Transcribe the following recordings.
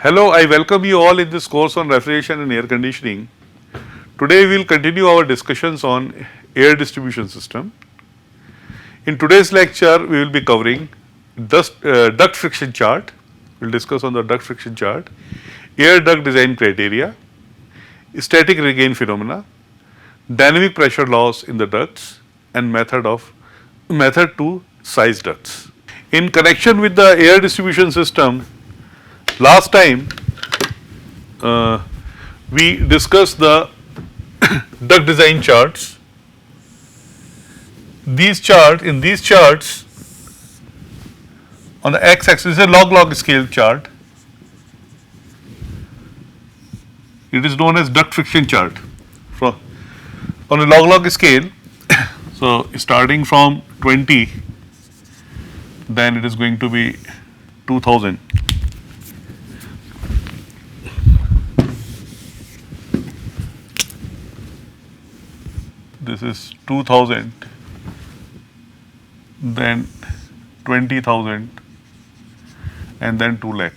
Hello, I welcome you all in this course on refrigeration and air conditioning. Today we will continue our discussions on air distribution system. In today's lecture, we will be covering duct friction chart. We will discuss on the duct friction chart, air duct design criteria, static regain phenomena, dynamic pressure loss in the ducts, and method to size ducts. In connection with the air distribution system, last time we discussed the duct design charts. In these charts on the x-axis is a log scale chart. It is known as duct friction chart. On a log scale, so starting from 20, then it is going to be 2000. This is 2000, then 20,000, and then 2 lakh.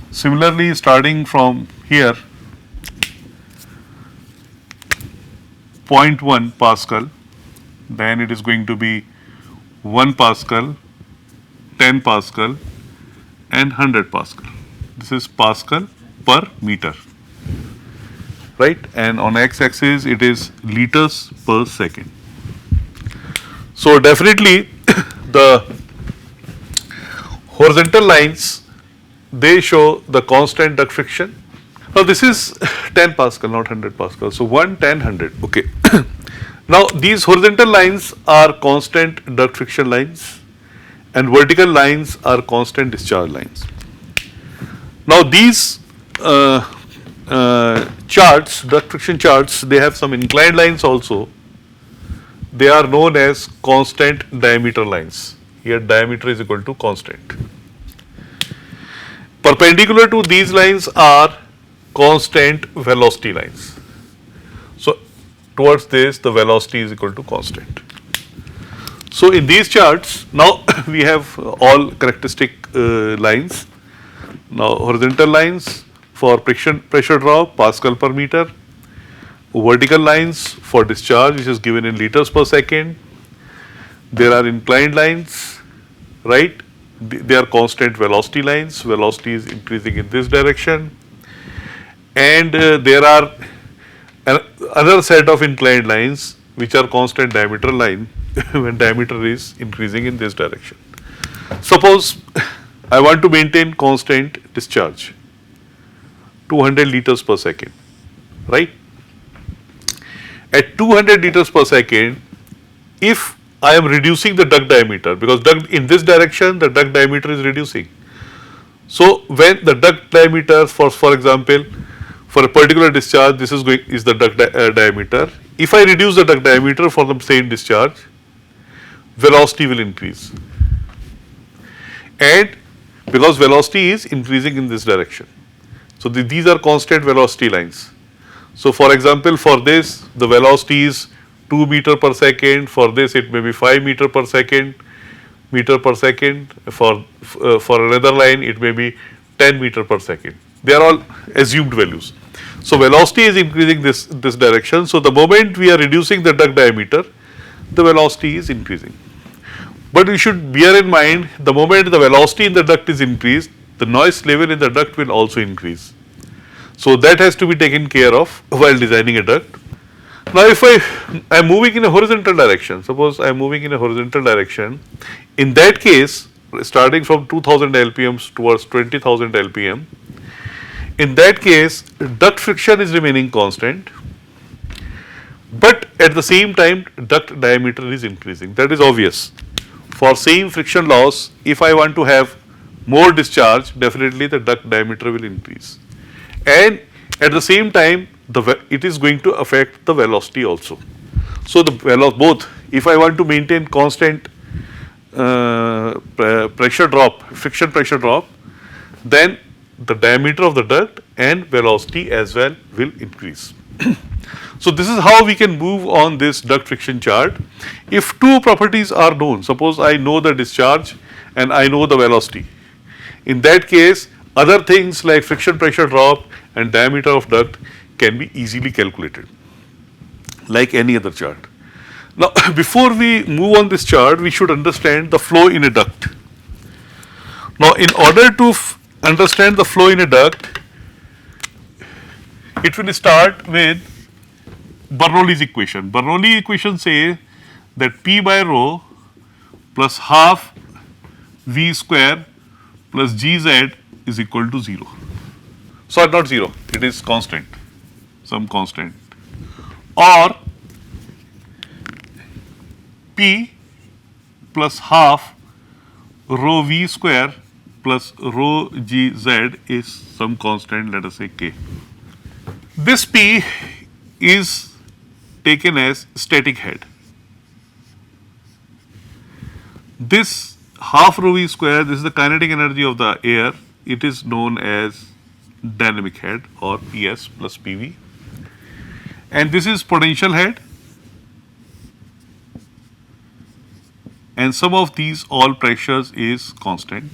Similarly, starting from here, 0.1 Pascal, then it is going to be 1 Pascal, 10 Pascal, and 100 Pascal. This is Pascal per meter. Right, and on x-axis it is liters per second. So definitely the horizontal lines, they show the constant duct friction. Now this is 10 Pascal, not 100 Pascal. So 1, 10, 100. Okay. Now these horizontal lines are constant duct friction lines, and vertical lines are constant discharge lines. Now these charts, duct friction charts, they have some inclined lines also. They are known as constant diameter lines. Here diameter is equal to constant. Perpendicular to these lines are constant velocity lines. So towards this, the velocity is equal to constant. So in these charts, now we have all characteristic lines. Now horizontal lines for pressure drop, Pascal per meter, vertical lines for discharge, which is given in liters per second. There are inclined lines, right? They are constant velocity lines. Velocity is increasing in this direction, and there are another set of inclined lines which are constant diameter line when diameter is increasing in this direction. Suppose I want to maintain constant discharge, 200 liters per second, right? At 200 liters per second, if I am reducing the duct diameter, because in this direction the duct diameter is reducing. So when the duct diameter, for example, for a particular discharge, this is the duct diameter. If I reduce the duct diameter for the same discharge, velocity will increase, and because velocity is increasing in this direction. So these are constant velocity lines. So for example, for this the velocity is 2 meter per second. For this it may be 5 meter per second. For another line it may be 10 meter per second. They are all assumed values. So velocity is increasing this direction. So the moment we are reducing the duct diameter, the velocity is increasing. But we should bear in mind, the moment the velocity in the duct is increased, the noise level in the duct will also increase. So that has to be taken care of while designing a duct. Now if I am moving in a horizontal direction, suppose I am moving in a horizontal direction, in that case, starting from 2000 LPM towards 20,000 LPM, in that case duct friction is remaining constant, but at the same time duct diameter is increasing. That is obvious. For same friction loss, if I want to have more discharge, definitely the duct diameter will increase, and at the same time it is going to affect the velocity also. So the both, if I want to maintain constant pressure drop, friction pressure drop, then the diameter of the duct and velocity as well will increase. So this is how we can move on this duct friction chart. If two properties are known, suppose I know the discharge and I know the velocity. In that case, other things like friction pressure drop and diameter of duct can be easily calculated like any other chart. Now, before we move on this chart, we should understand the flow in a duct. Now, in order to understand the flow in a duct, it will start with Bernoulli's equation. Bernoulli equation says that P by rho plus half V square plus GZ is equal to 0. So, not 0, it is constant, some constant, or P plus half rho V square plus rho GZ is some constant, let us say K. This P is taken as static head. This half rho V square, this is the kinetic energy of the air, it is known as dynamic head or PS plus PV, and this is potential head, and sum of these all pressures is constant.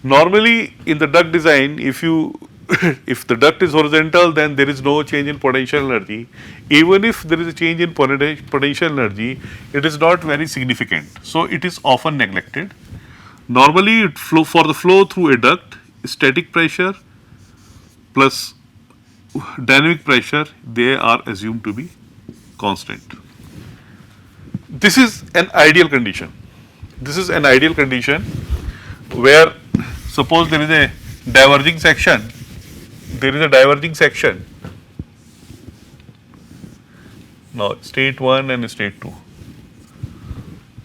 Normally in the duct design, if the duct is horizontal, then there is no change in potential energy. Even if there is a change in potential energy, it is not very significant, so it is often neglected. Normally for the flow through a duct, static pressure plus dynamic pressure, they are assumed to be constant. This is an ideal condition. This is an ideal condition where suppose there is a diverging section, now state 1 and state 2.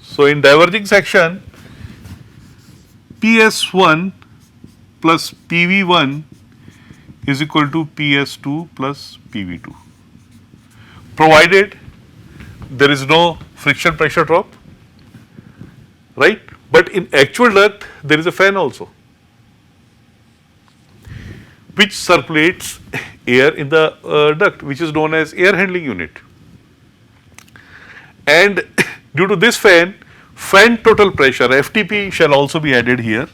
So, in diverging section, PS1 plus PV1 is equal to PS2 plus PV2, provided there is no friction pressure drop, right? But in actual duct, there is a fan also, which circulates air in the duct, which is known as air handling unit. And due to this fan total pressure FTP shall also be added here.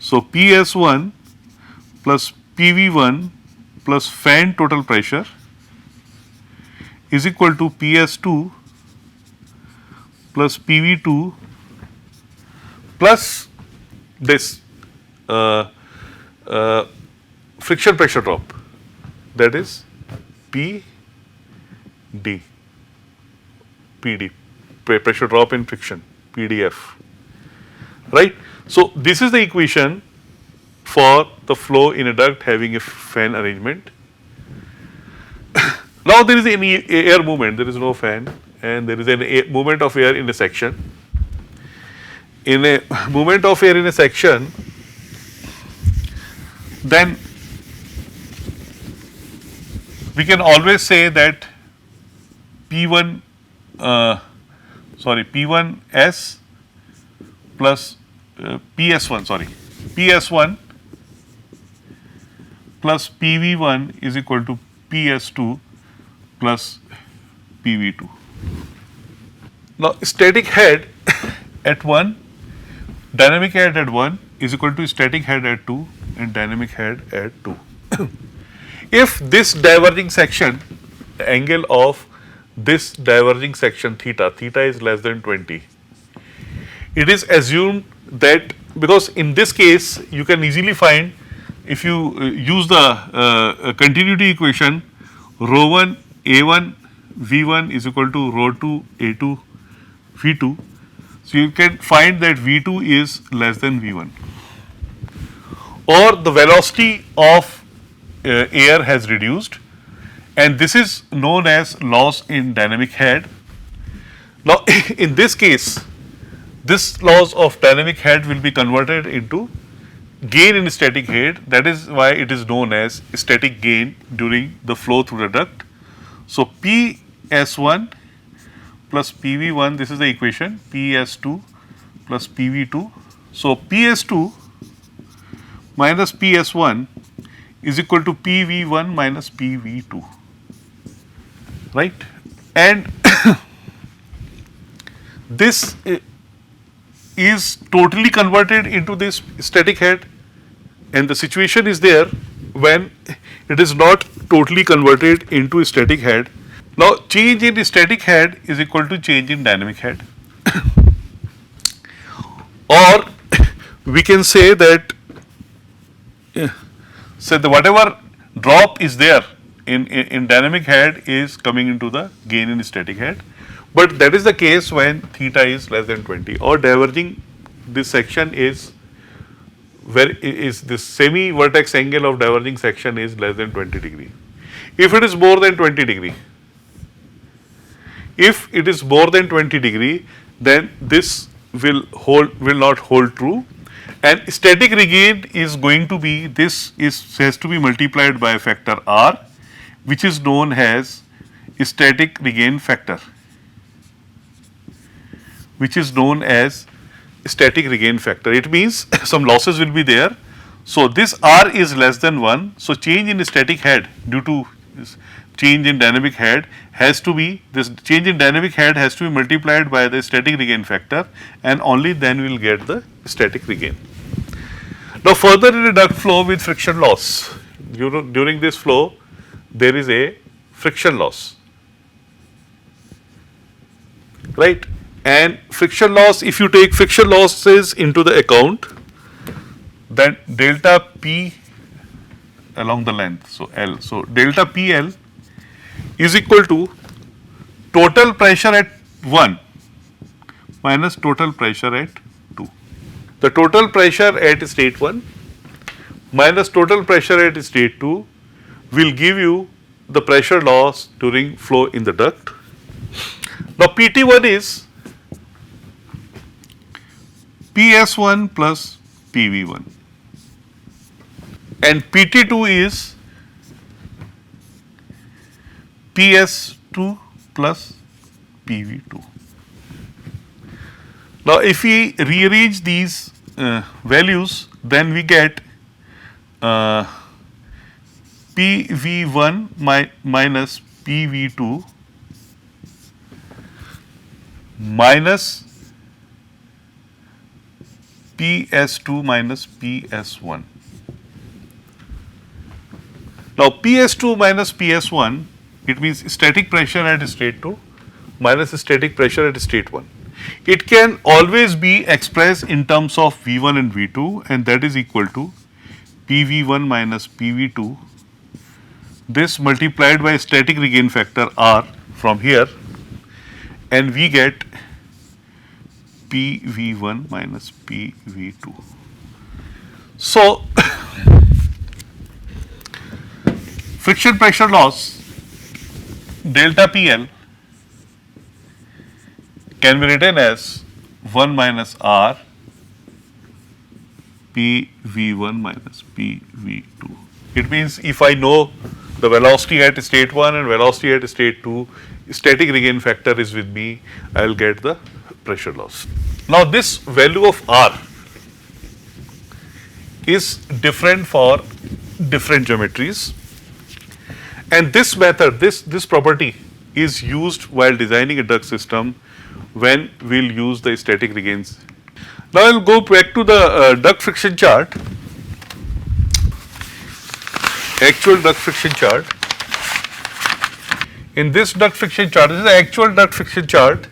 So, PS1 plus PV1 plus fan total pressure is equal to PS2 plus PV2 plus this friction pressure drop, that is PD, pressure drop in friction, PDF, right. So, this is the equation for the flow in a duct having a fan arrangement. Now, there is any air movement, there is no fan, and there is a movement of air in a section. In a movement of air in a section, then we can always say that P1S plus PS1 plus PV1 is equal to PS2 plus PV2. Now, static head at 1, dynamic head at 1 is equal to static head at 2 and dynamic head at 2. If this diverging section, the angle of this diverging section theta is less than 20, it is assumed that, because in this case you can easily find, if you use the continuity equation, rho 1 A1 V1 is equal to rho 2 A2 V2. So, you can find that V2 is less than V1, or the velocity of air has reduced, and this is known as loss in dynamic head. Now, in this case, this loss of dynamic head will be converted into gain in static head. That is why it is known as static gain during the flow through the duct. So, PS1 plus PV1, this is the equation, PS2 plus PV2. So, PS2 minus PS1 is equal to PV1 minus PV2, right. And this is totally converted into this static head, and the situation is there when it is not totally converted into a static head. Now, change in the static head is equal to change in dynamic head. Or we can say that whatever drop is there in dynamic head is coming into the gain in static head, but that is the case when theta is less than 20 or diverging. This section is where is this semi vertex angle of diverging section is less than 20 degree. If it is more than 20 degree, then this will not hold true, and static regain is going to be has to be multiplied by a factor r, which is known as static regain factor, It means some losses will be there. So this r is less than 1. So change in static head due to change in dynamic head has to be multiplied by the static regain factor, and only then we will get the static regain. Now further in a duct flow with friction loss, during this flow there is a friction loss, right? And friction loss, if you take friction losses into the account, then delta P along the length, so L. So delta PL is equal to total pressure at 1 minus total pressure at 2. The total pressure at state 1 minus total pressure at state 2 will give you the pressure loss during flow in the duct. Now PT1 is PS1 plus PV1 and PT2 is PS2 plus PV2. Now if we rearrange these values, then we get PV1 minus PV2 minus PS2 minus PS1. Now PS2 minus PS1, it means static pressure at state 2 minus static pressure at state 1. It can always be expressed in terms of V1 and V2, and that is equal to PV1 minus PV2, this multiplied by static regain factor R from here, and we get PV1 minus PV2. So friction pressure loss delta PL can be written as 1 minus R PV1 minus PV2. It means if I know the velocity at state 1 and velocity at state 2, static regain factor is with me, I will get the pressure loss. Now this value of R is different for different geometries, and this method, this property is used while designing a duct system when we will use the static regains. Now I will go back to the duct friction chart, actual duct friction chart. In this duct friction chart, this is the actual duct friction chart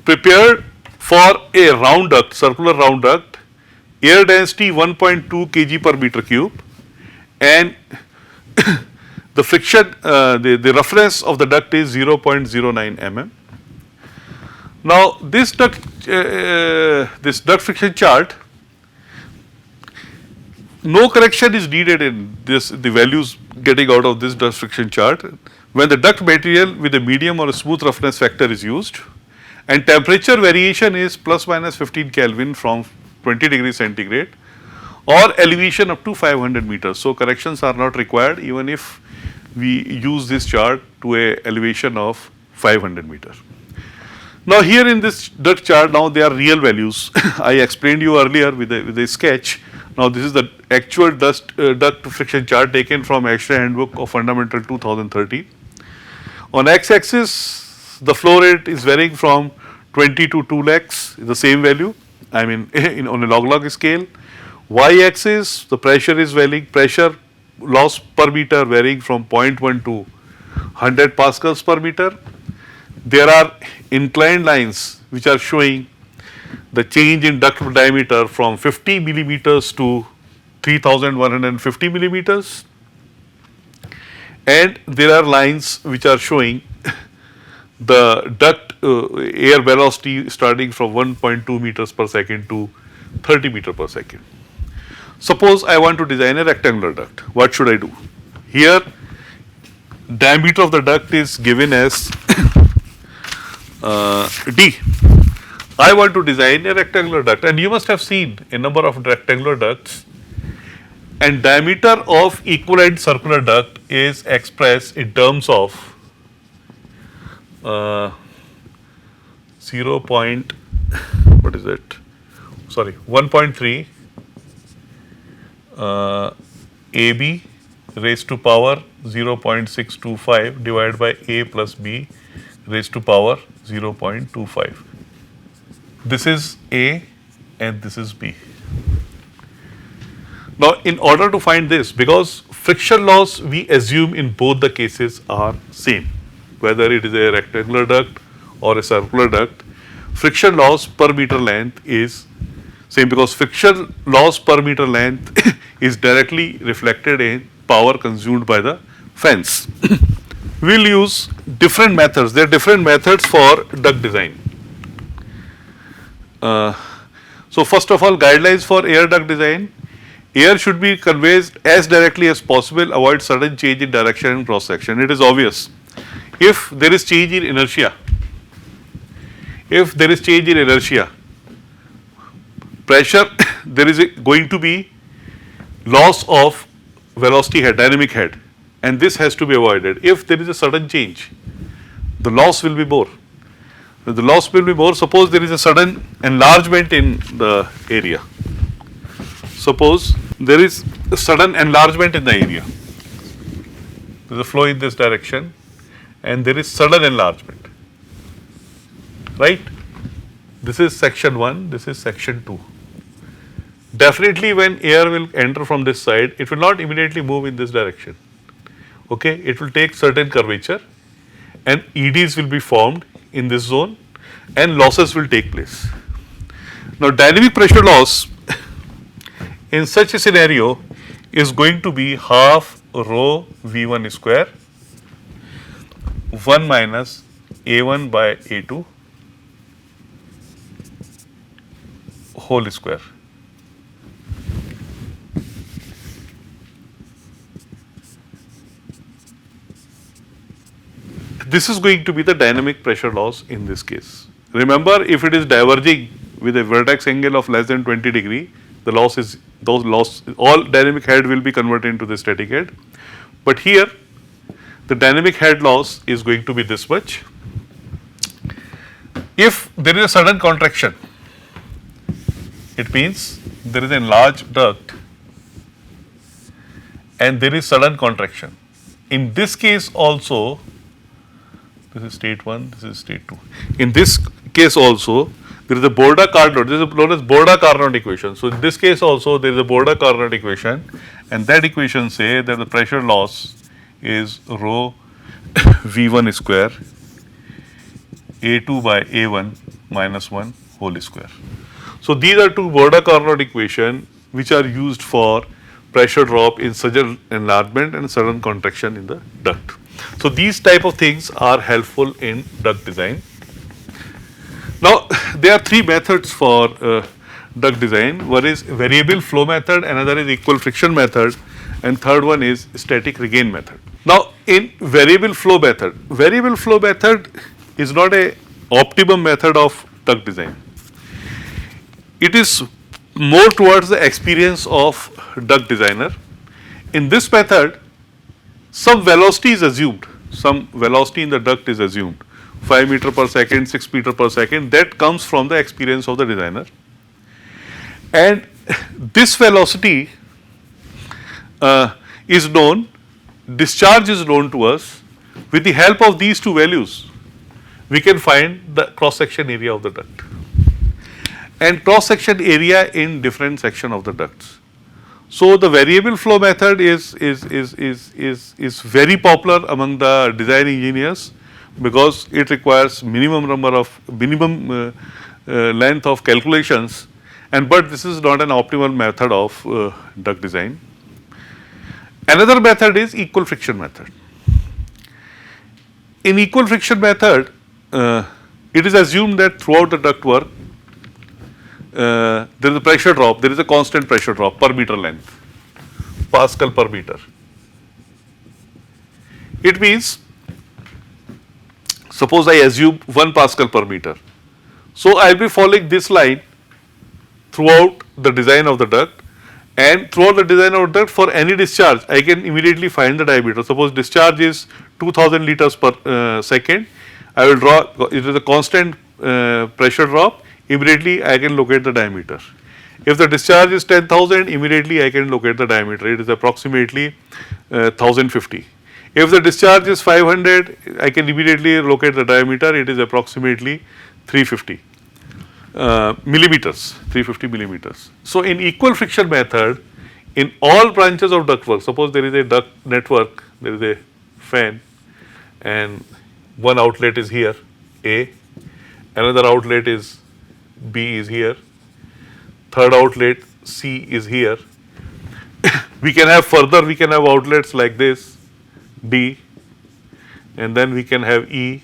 prepared for a round duct, circular round duct, air density 1.2 kg per meter cube, and the friction, the roughness of the duct is 0.09 mm. Now this duct friction chart, no correction is needed in this, the values getting out of this duct friction chart when the duct material with a medium or a smooth roughness factor is used, and temperature variation is plus minus 15 Kelvin from 20 degrees centigrade or elevation up to 500 meters. So corrections are not required even if we use this chart to a elevation of 500 meters. Now here in this duct chart, now they are real values. I explained you earlier with a sketch. Now this is the actual duct friction chart taken from Extra Handbook of Fundamental 2013. On x-axis, the flow rate is varying from 20 to 2 lakhs, the same value. I mean on a log scale. Y axis, the pressure is varying, pressure loss per meter varying from 0.1 to 100 pascals per meter. There are inclined lines which are showing the change in duct diameter from 50 millimeters to 3150 millimeters, and there are lines which are showing the duct air velocity starting from 1.2 meters per second to 30 meter per second. Suppose I want to design a rectangular duct. What should I do? Here, diameter of the duct is given as D. I want to design a rectangular duct, and you must have seen a number of rectangular ducts, and diameter of equivalent circular duct is expressed in terms of 0. What is it? Sorry, 1.3 AB raised to power 0.625 divided by A plus B raised to power 0.25. This is A and this is B. Now, in order to find this, because friction loss we assume in both the cases are same, whether it is a rectangular duct or a circular duct, friction loss per meter length is same, because friction loss per meter length is directly reflected in power consumed by the fans. We will use different methods. There are different methods for duct design. So, first of all, guidelines for air duct design. Air should be conveyed as directly as possible, avoid sudden change in direction and cross section. It is obvious. If there is change in inertia, pressure, there is going to be loss of velocity head, dynamic head, and this has to be avoided. If there is a sudden change, the loss will be more. The loss will be more. Suppose there is a sudden enlargement in the area. Suppose there is a sudden enlargement in the area. There is a flow in this direction and there is sudden enlargement, right? This is section 1, this is section 2. Definitely when air will enter from this side, it will not immediately move in this direction, okay? It will take certain curvature and EDs will be formed in this zone and losses will take place. Now, dynamic pressure loss in such a scenario is going to be half rho V1 square 1 minus A1 by A2 whole square. This is going to be the dynamic pressure loss in this case. Remember, if it is diverging with a vertex angle of less than 20 degree, the loss is, all dynamic head will be converted into the static head. But here, the dynamic head loss is going to be this much. If there is a sudden contraction, it means there is an enlarged duct and there is sudden contraction. In this case also, this is state 1, this is state 2. In this case also, there is a Borda-Carnot, this is known as Borda-Carnot equation. So, in this case also there is a Borda-Carnot equation, and that equation say that the pressure loss is rho V1 square A2 by A1 minus 1 whole square. So, these are two Borda-Carnot equation which are used for pressure drop in sudden enlargement and sudden contraction in the duct. So, these type of things are helpful in duct design. Now, there are three methods for duct design. One is variable flow method, another is equal friction method, and third one is static regain method. Now, in variable flow method is not a optimum method of duct design. It is more towards the experience of duct designer. In this method, some velocity is assumed, some velocity in the duct is assumed, 5 meter per second, 6 meter per second, that comes from the experience of the designer. And this velocity is known, discharge is known to us. With the help of these two values, we can find the cross section area of the duct. and cross section area in different section of the ducts. So the variable flow method is very popular among the design engineers because it requires minimum length of calculations, and but this is not an optimal method of duct design. Another method is equal friction method. In equal friction method, it is assumed that throughout the duct work there is a pressure drop, there is a constant pressure drop per meter length, Pascal per meter. It means, suppose I assume 1 Pascal per meter. So I will be following this line throughout the design of the duct, and throughout the design of the duct for any discharge I can immediately find the diameter. Suppose discharge is 2000 liters per second, I will draw, it is a constant pressure drop, immediately I can locate the diameter. If the discharge is 10,000, immediately I can locate the diameter, it is approximately 1050. If the discharge is 500, I can immediately locate the diameter, it is approximately 350 millimeters, 350 millimeters. So in equal friction method, in all branches of ductwork, suppose there is a duct network, there is a fan and one outlet is here, A, another outlet is B is here, third outlet C is here. We can have further, we can have outlets like this, D, and then we can have E,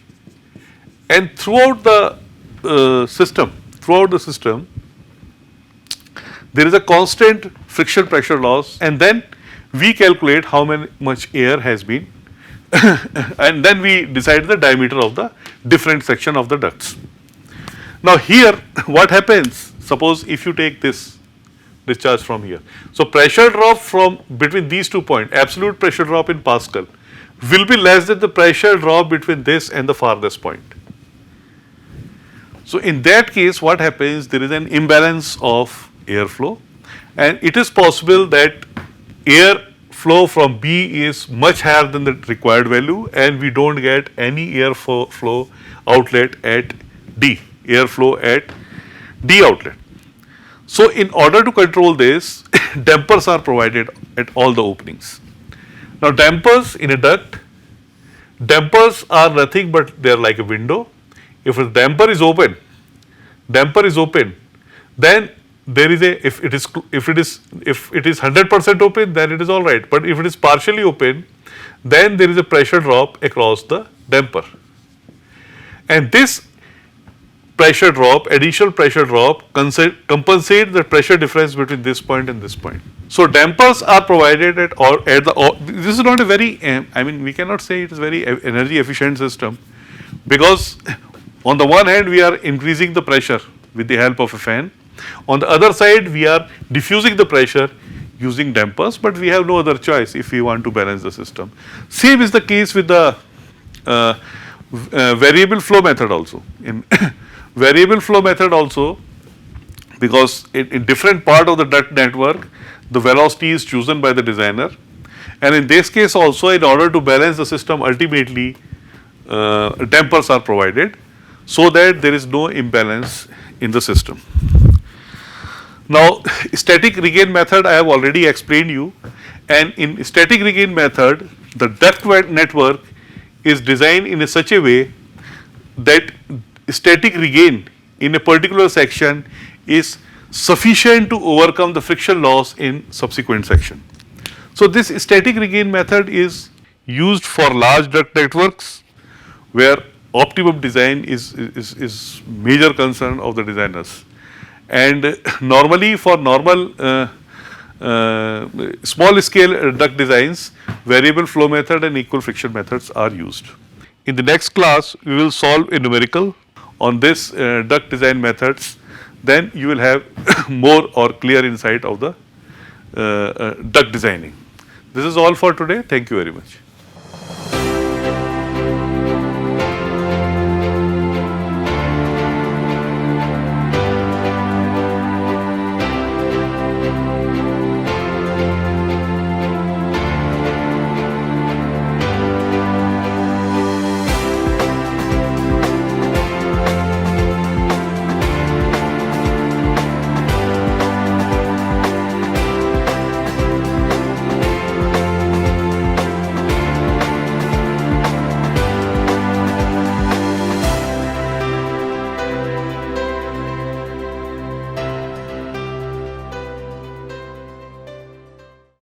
and throughout the system, there is a constant friction pressure loss, and then we calculate how much air has been and then we decide the diameter of the different section of the ducts. Now here what happens, suppose if you take this discharge from here. So pressure drop from between these 2 points, absolute pressure drop in Pascal will be less than the pressure drop between this and the farthest point. So in that case what happens, there is an imbalance of airflow, and it is possible that air flow from B is much higher than the required value and we do not get any airflow outlet at D, airflow at D outlet. So in order to control this, dampers are provided at all the openings. Now dampers in a duct, dampers are nothing but they are like a window. If a damper is open, then there is a, if it is 100% open, then it is all right, but if it is partially open, then there is a pressure drop across the damper, and this pressure drop, additional pressure drop compensate the pressure difference between this point and this point. So dampers are provided at this is not a very I mean we cannot say it is very energy efficient system, because on the one hand we are increasing the pressure with the help of a fan, on the other side we are diffusing the pressure using dampers, but we have no other choice if we want to balance the system. Same is the case with the variable flow method also. In variable flow method also, because in different part of the duct network the velocity is chosen by the designer, and in this case also in order to balance the system ultimately dampers are provided so that there is no imbalance in the system. Now static regain method I have already explained you, and in static regain method the duct network is designed in such a way that static regain in a particular section is sufficient to overcome the friction loss in subsequent section. So this static regain method is used for large duct networks where optimum design is major concern of the designers, and normally for normal small scale duct designs, variable flow method and equal friction methods are used. In the next class we will solve a numerical on this duct design methods, then you will have more or clear insight of the duct designing. This is all for today. Thank you very much.